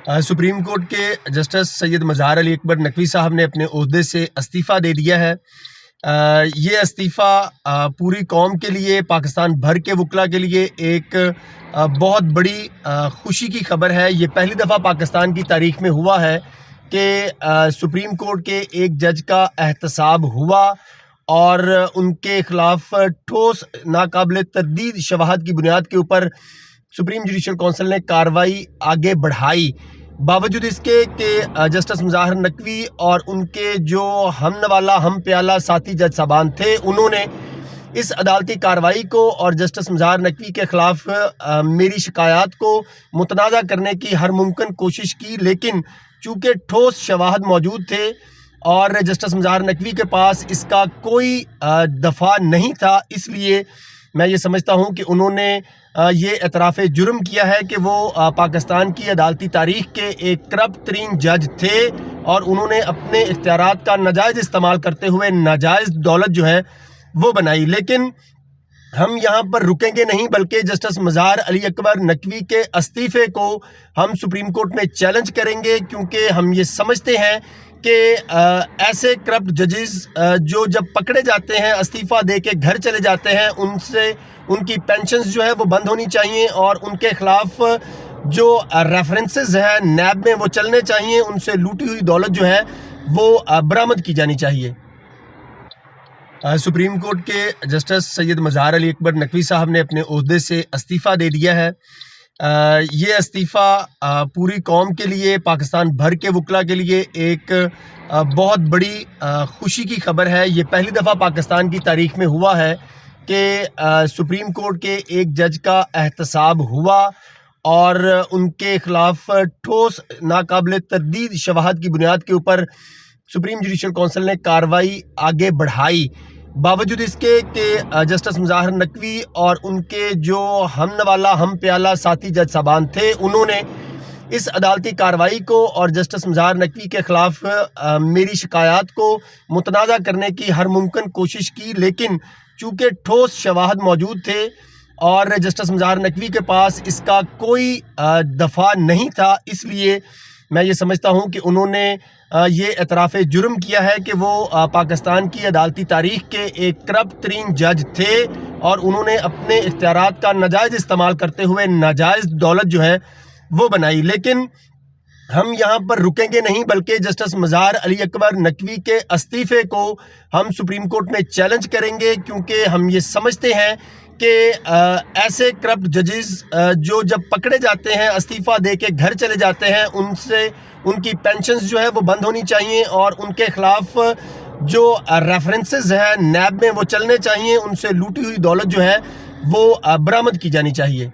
Supreme court के justice Syed मज़हार Ali Akbar Naqvi साहब ने अपने ओहदे से इस्तीफ़ा दे दिया है। ये इस्तीफ़ा पूरी कौम के लिए, पाकिस्तान भर के वकला के लिए एक बहुत बड़ी खुशी की खबर है। ये पहली दफ़ा पाकिस्तान की तारीख़ में हुआ है कि सुप्रीम कोर्ट के एक जज का एहतसाब हुआ और उनके ख़िलाफ़ ठोस नाकाबिल तरदीद शवाहद की बुनियाद के ऊपर सुप्रीम जुडिशल कौंसिल ने कार्रवाई आगे बढ़ाई। बावजूद इसके कि जस्टिस मज़हार नकवी और उनके जो हम नवाला हम प्याला साथी जज साहबान थे, उन्होंने इस अदालती कार्रवाई को और जस्टिस मज़हार नकवी के ख़िलाफ़ मेरी शिकायत को मुतनाज़ा करने की हर मुमकिन कोशिश की, लेकिन चूँकि ठोस शवाहद मौजूद थे और जस्टिस मज़हार नकवी के पास इसका कोई दफ़ा नहीं था, इसलिए मैं ये समझता हूँ कि उन्होंने ये एतराफ़ जुर्म किया है कि वो पाकिस्तान की अदालती तारीख़ के एक करप्ट तरीन जज थे और उन्होंने अपने इख्तियारात का नाजायज़ इस्तेमाल करते हुए नाजायज़ दौलत जो है वो बनाई। लेकिन हम यहाँ पर रुकेंगे नहीं, बल्कि जस्टिस मज़हार अली अकबर नकवी के इस्तीफ़े को हम सुप्रीम कोर्ट में चैलेंज करेंगे, क्योंकि हम ये समझते हैं कि ऐसे करप्ट जजेस जो जब पकड़े जाते हैं, इस्तीफ़ा दे के घर चले जाते हैं, उनसे उनकी पेंशन्स जो है वो बंद होनी चाहिए और उनके ख़िलाफ़ जो रेफरेंसेस हैं नैब में वो चलने चाहिए। उनसे लूटी हुई दौलत जो है वो बरामद की जानी चाहिए। सुप्रीम कोर्ट के जस्टिस सैयद मज़हार अली अकबर नकवी साहब ने अपने ओहदे से इस्तीफ़ा दे दिया है। ये इस्तीफ़ा पूरी कौम के लिए, पाकिस्तान भर के वकला के लिए एक बहुत बड़ी खुशी की खबर है। ये पहली दफ़ा पाकिस्तान की तारीख़ में हुआ है कि सुप्रीम कोर्ट के एक जज का एहतसाब हुआ और उनके ख़िलाफ़ ठोस नाकाबिल तरदीद शवाहद की बुनियाद के ऊपर सुप्रीम जुडिशल कौंसिल ने कार्रवाई आगे बढ़ाई। बावजूद इसके कि जस्टिस मज़हार नकवी और उनके जो हम नवाला हम प्याला साथी जज साहबान थे, उन्होंने इस अदालती कार्रवाई को और जस्टिस मज़हार नकवी के ख़िलाफ़ मेरी शिकायत को मुतनाज़ा करने की हर मुमकिन कोशिश की, लेकिन चूँकि ठोस शवाहद मौजूद थे और जस्टिस मज़हार नकवी के पास इसका कोई दफ़ा नहीं था, इसलिए मैं ये समझता हूँ कि उन्होंने ये एतराफ़ जुर्म किया है कि वो पाकिस्तान की अदालती तारीख़ के एक करप्ट तरीन जज थे और उन्होंने अपने इख्तियारात का नाजायज़ इस्तेमाल करते हुए नाजायज़ दौलत जो है वो बनाई। लेकिन हम यहाँ पर रुकेंगे नहीं, बल्कि जस्टिस मज़हार अली अकबर नकवी के इस्तीफ़े को हम सुप्रीम कोर्ट में चैलेंज करेंगे, क्योंकि हम ये समझते हैं कि ऐसे करप्ट जजेस जो जब पकड़े जाते हैं, इस्तीफ़ा दे के घर चले जाते हैं, उनसे उनकी पेंशन्स जो है वो बंद होनी चाहिए और उनके ख़िलाफ़ जो रेफरेंसेस हैं नैब में वो चलने चाहिए। उनसे लूटी हुई दौलत जो है वो बरामद की जानी चाहिए।